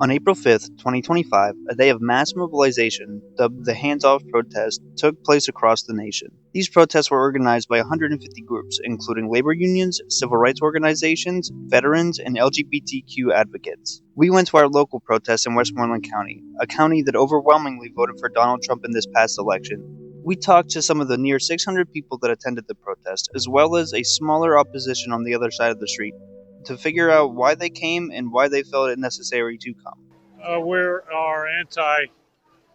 On April 5th, 2025, a day of mass mobilization, dubbed the HandsOff protest, took place across the nation. These protests were organized by 150 groups, including labor unions, civil rights organizations, veterans, and LGBTQ advocates. We went to our local protest in Westmoreland County, a county that overwhelmingly voted for Donald Trump in this past election. We talked to some of the near 600 people that attended the protest, as well as a smaller opposition on the other side of the street, to figure out why they came and why they felt it necessary to come. We are anti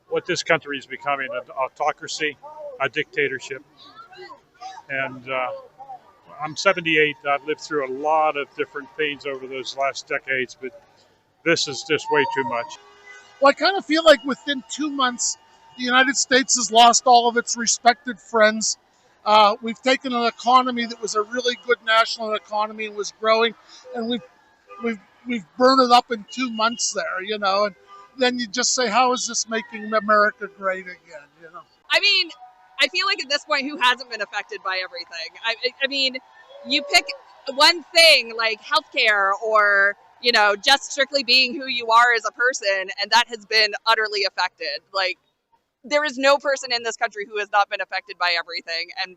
what this country is becoming, an autocracy, a dictatorship. And I'm 78. I've lived through a lot of different things over those last decades, but this is just way too much. Well, I kind of feel like within 2 months, the United States has lost all of its respected friends. We've taken an economy that was a really good national economy and was growing, and we've burned it up in 2 months there, and then you just say, how is this making America great again, I mean, I feel like at this point, who hasn't been affected by everything? I mean, you pick one thing like healthcare or, just strictly being who you are as a person, and that has been utterly affected. Like, there is no person in this country who has not been affected by everything. And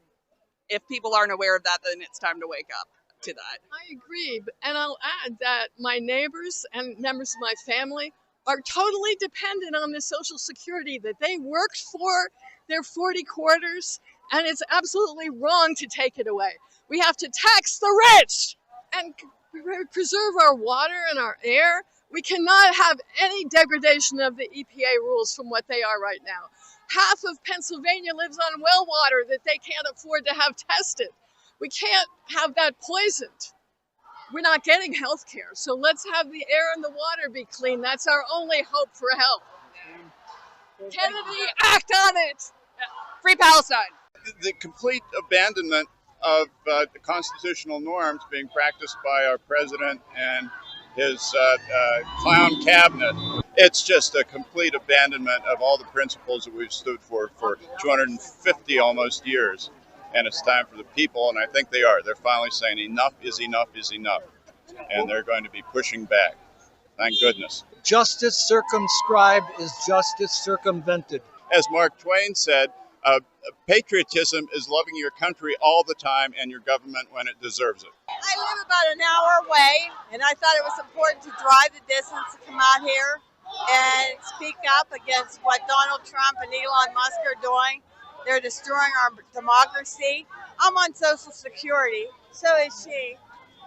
if people aren't aware of that, then it's time to wake up to that. I agree. And I'll add that my neighbors and members of my family are totally dependent on the Social Security that they worked for their 40 quarters, and it's absolutely wrong to take it away. We have to tax the rich and preserve our water and our air. We cannot have any degradation of the EPA rules from what they are right now. Half of Pennsylvania lives on well water that they can't afford to have tested. We can't have that poisoned. We're not getting health care. So let's have the air and the water be clean. That's our only hope for help. Kennedy, act on it. Free Palestine. The complete abandonment of the constitutional norms being practiced by our president and his clown cabinet. It's just a complete abandonment of all the principles that we've stood for 250 almost years. And it's time for the people, and I think they are. They're finally saying enough is enough is enough. And they're going to be pushing back. Thank goodness. Justice circumscribed is justice circumvented. As Mark Twain said, patriotism is loving your country all the time and your government when it deserves it. I live about an hour away, and I thought it was important to drive the distance to come out here and speak up against what Donald Trump and Elon Musk are doing. They're destroying our democracy. I'm on Social Security, so is she.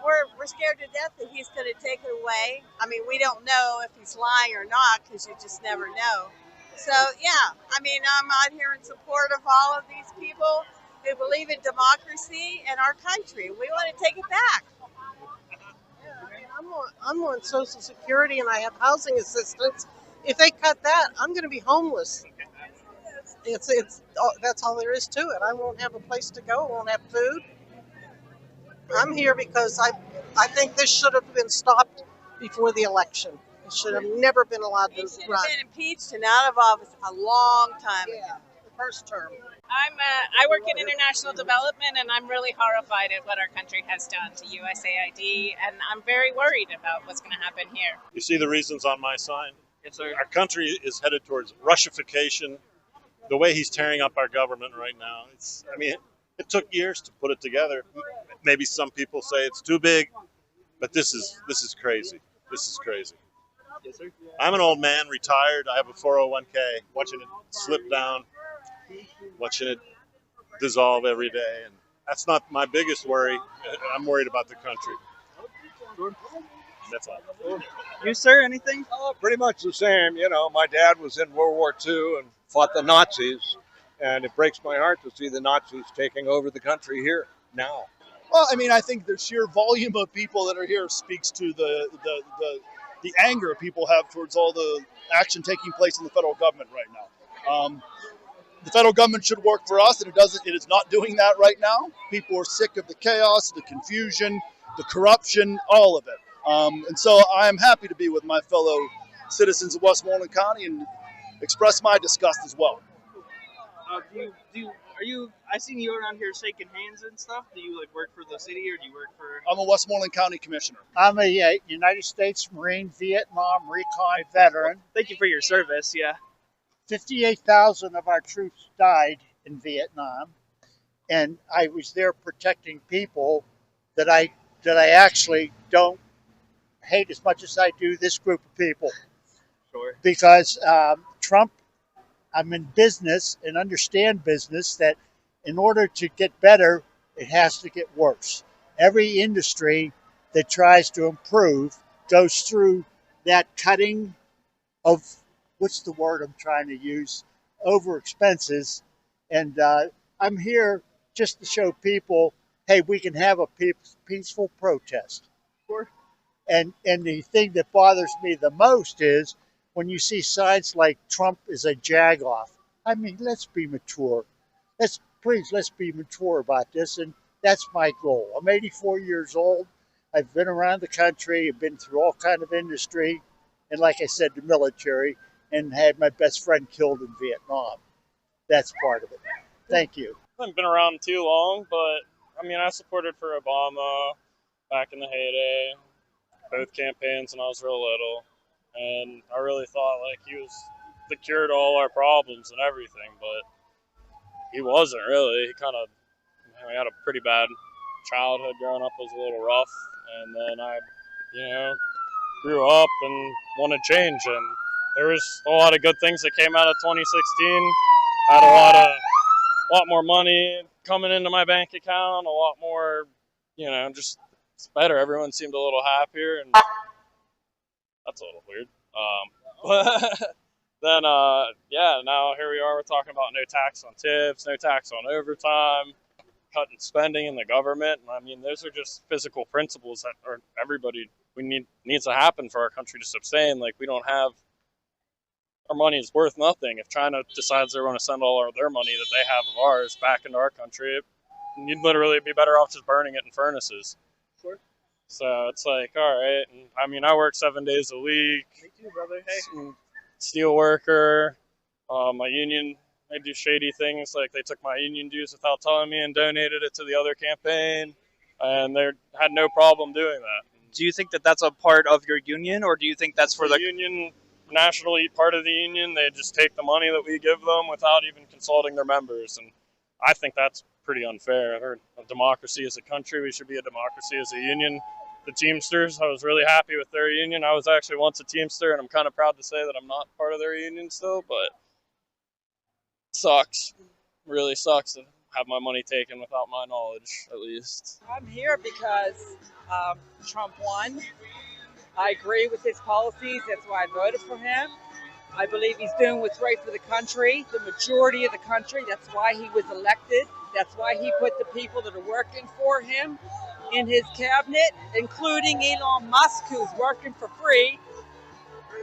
We're scared to death that he's going to take it away. I mean, we don't know if he's lying or not because you just never know. So, yeah, I mean, I'm out here in support of all of these people who believe in democracy and our country. We want to take it back. I'm on Social Security and I have housing assistance. If they cut that, I'm going to be homeless. That's all there is to it. I won't have a place to go. I won't have food. I'm here because I think this should have been stopped before the election. It should have never been allowed to run. He should have been impeached and out of office a long time ago. The first term. I work in international development, and I'm really horrified at what our country has done to USAID, and I'm very worried about what's going to happen here. You see the reasons on my sign? Yes, sir. Our country is headed towards Russification. The way he's tearing up our government right now, it took years to put it together. Maybe some people say it's too big, but this is crazy. This is crazy. Yes, sir. I'm an old man, retired. I have a 401k, watching it slip down, watching it dissolve every day. And that's not my biggest worry. I'm worried about the country. That's all. You, sir, anything? Oh, pretty much the same. My dad was in World War II and fought the Nazis, and it breaks my heart to see the Nazis taking over the country here now. Well, I think the sheer volume of people that are here speaks to the anger people have towards all the action taking place in the federal government right now. The federal government should work for us, and it is not doing that right now. People are sick of the chaos, the confusion, the corruption, all of it. And so I am happy to be with my fellow citizens of Westmoreland County and express my disgust as well. Do you Are you? I seen you around here shaking hands and stuff. Do you like work for the city or do you work for? I'm a Westmoreland County Commissioner. I'm a United States Marine Vietnam recon veteran. Thank you for your service. Yeah. 58,000 of our troops died in Vietnam, and I was there protecting people that I actually don't hate as much as I do this group of people. Sure. Because Trump, I'm in business and understand business that in order to get better, it has to get worse. Every industry that tries to improve goes through that cutting of, what's the word I'm trying to use, over expenses. And I'm here just to show people, hey, we can have a peaceful protest. Sure. And the thing that bothers me the most is when you see signs like Trump is a jagoff. I mean, let's be mature. Let's be mature about this. And that's my goal. I'm 84 years old. I've been around the country. I've been through all kind of industry. And like I said, the military, and had my best friend killed in Vietnam. That's part of it. Thank you. I haven't been around too long, but I mean, I supported for Obama back in the heyday, both campaigns when I was real little. And I really thought like he was the cure to all our problems and everything, but he wasn't really. He kind of had a pretty bad childhood. Growing up was a little rough, and then I, grew up and wanted change. And there was a lot of good things that came out of 2016. I had a lot more money coming into my bank account, a lot more, just it's better. Everyone seemed a little happier, and that's a little weird. But then, now here we are. We're talking about no tax on tips, no tax on overtime, cutting spending in the government. I mean, those are just physical principles that are needs to happen for our country to sustain. Like, we don't have, our money is worth nothing. If China decides they want to send all their money that they have of ours back into our country, you'd literally be better off just burning it in furnaces. Sure. So it's like, all right. And, I mean, I work 7 days a week. Me too, brother. Hey. Steel worker. My union, they do shady things. Like, they took my union dues without telling me and donated it to the other campaign. And they had no problem doing that. Do you think that that's a part of your union, or do you think that's for the union? Nationally part of the union, they just take the money that we give them without even consulting their members, and I think that's pretty unfair. I heard a democracy as a country, we should be a democracy as a union. The Teamsters, I was really happy with their union. I was actually once a Teamster, and I'm kind of proud to say that I'm not part of their union still, but it sucks. Really sucks to have my money taken without my knowledge, at least. I'm here because Trump won. I agree with his policies. That's why I voted for him. I believe he's doing what's right for the country, the majority of the country. That's why he was elected. That's why he put the people that are working for him in his cabinet, including Elon Musk, who's working for free.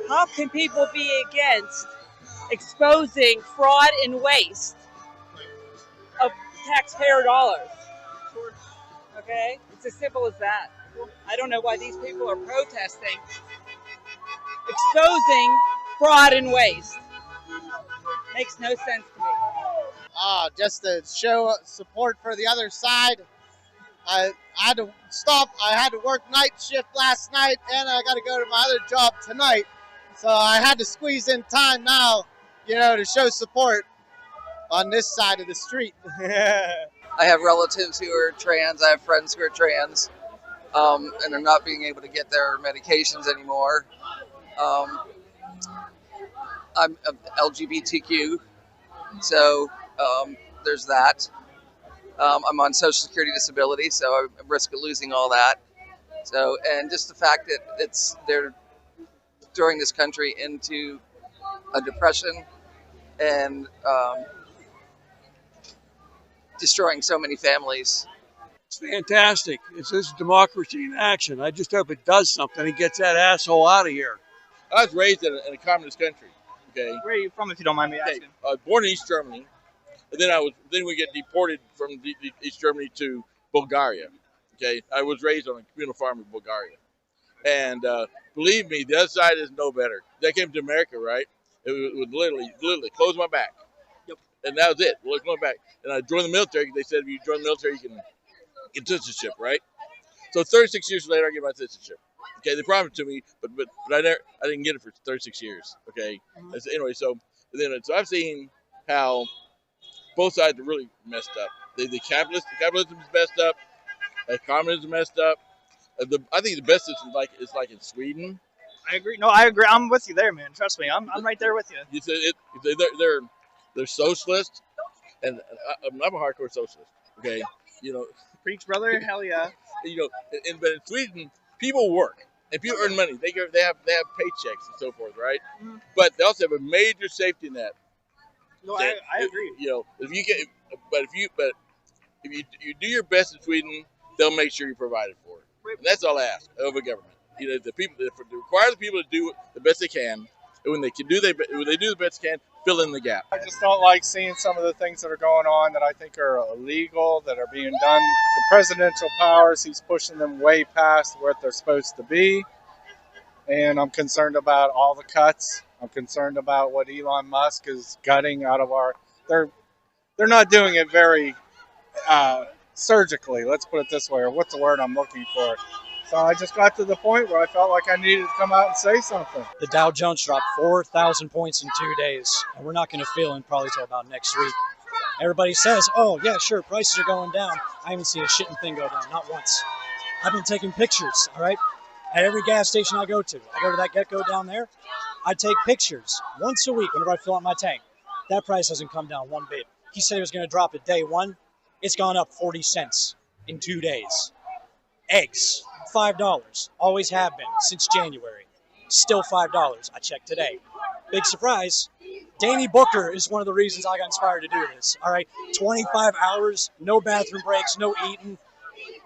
How can people be against exposing fraud and waste of taxpayer dollars? Okay? It's as simple as that. I don't know why these people are protesting, exposing fraud and waste. Makes no sense to me. Just to show support for the other side. I had to stop. I had to work night shift last night, and I got to go to my other job tonight. So I had to squeeze in time now, to show support on this side of the street. I have relatives who are trans. I have friends who are trans. And are not being able to get their medications anymore. I'm LGBTQ, so there's that. I'm on Social Security disability, so I'm at risk of losing all that. So, and just the fact that they're throwing this country into a depression and destroying so many families. It's fantastic. It's this democracy in action. I just hope it does something and gets that asshole out of here. I was raised in a communist country. Okay. Where are you from, if you don't mind me asking? I was born in East Germany, and then we get deported from East Germany to Bulgaria. Okay. I was raised on a communal farm in Bulgaria, and believe me, the other side is no better. They came to America, right? It would literally close my back. Yep. and that was it. Well, going back, and I joined the military. They said if you join the military, you can get citizenship, right? So 36 years later, I get my citizenship. Okay, they promised it to me, but I didn't get it for 36 years. Okay, so anyway, so I've seen how both sides are really messed up. Capitalism is messed up. Communism is messed up. I think the best is like in Sweden. I agree. No, I agree. I'm with you there, man. Trust me, I'm right there with you. You said they're socialist, and I'm a hardcore socialist. Okay, Preach, brother. Hell yeah. But in Sweden, people work and people earn money. They have paychecks and so forth, right? Mhm. But they also have a major safety net. No, I agree. If you do your best in Sweden, they'll make sure you're provided for. And that's all I ask of a government. The people require the people to do the best they can, and when they do the best they can, fill in the gap. I just don't like seeing some of the things that are going on that I think are illegal, that are being done. The presidential powers, he's pushing them way past what they're supposed to be. And I'm concerned about all the cuts. I'm concerned about what Elon Musk is gutting out of our... They're not doing it very surgically, let's put it this way, or what's the word I'm looking for. So I just got to the point where I felt like I needed to come out and say something. The Dow Jones dropped 4,000 points in 2 days, and we're not going to feel it probably until about next week. Everybody says, oh, yeah, sure, prices are going down. I haven't seen a shitting thing go down, not once. I've been taking pictures, all right, at every gas station I go to. I go to that Get-Go down there. I take pictures once a week whenever I fill up my tank. That price hasn't come down one bit. He said it was going to drop at day one. It's gone up 40 cents in 2 days. Eggs, $5. Always have been since January. Still $5. I checked today. Big surprise. Danny Booker is one of the reasons I got inspired to do this. All right, 25 hours, no bathroom breaks, no eating.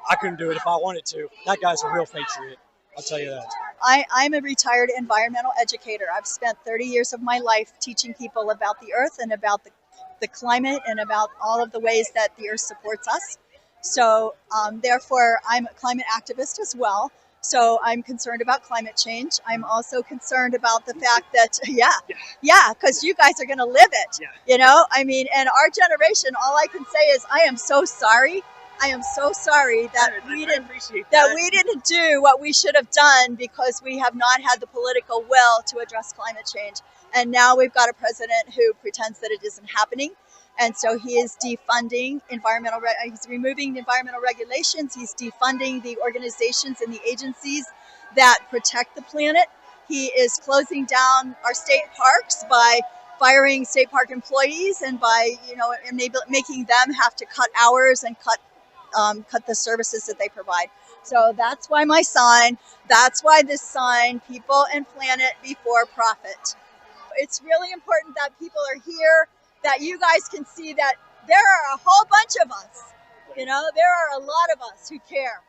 I couldn't do it if I wanted to. That guy's a real patriot. I'll tell you that. I'm a retired environmental educator. I've spent 30 years of my life teaching people about the earth and about the climate and about all of the ways that the earth supports us. So therefore, I'm a climate activist as well. So I'm concerned about climate change. I'm also concerned about the fact that, because you guys are going to live it, and our generation, all I can say is I am so sorry. I am so sorry that we didn't do what we should have done because we have not had the political will to address climate change. And now we've got a president who pretends that it isn't happening. And so he is defunding he's removing environmental regulations. He's defunding the organizations and the agencies that protect the planet. He is closing down our state parks by firing state park employees and by, making them have to cut hours and cut the services that they provide. So that's why my sign, that's why this sign, people and planet before profit. It's really important that people are here, that you guys can see that there are a whole bunch of us, there are a lot of us who care.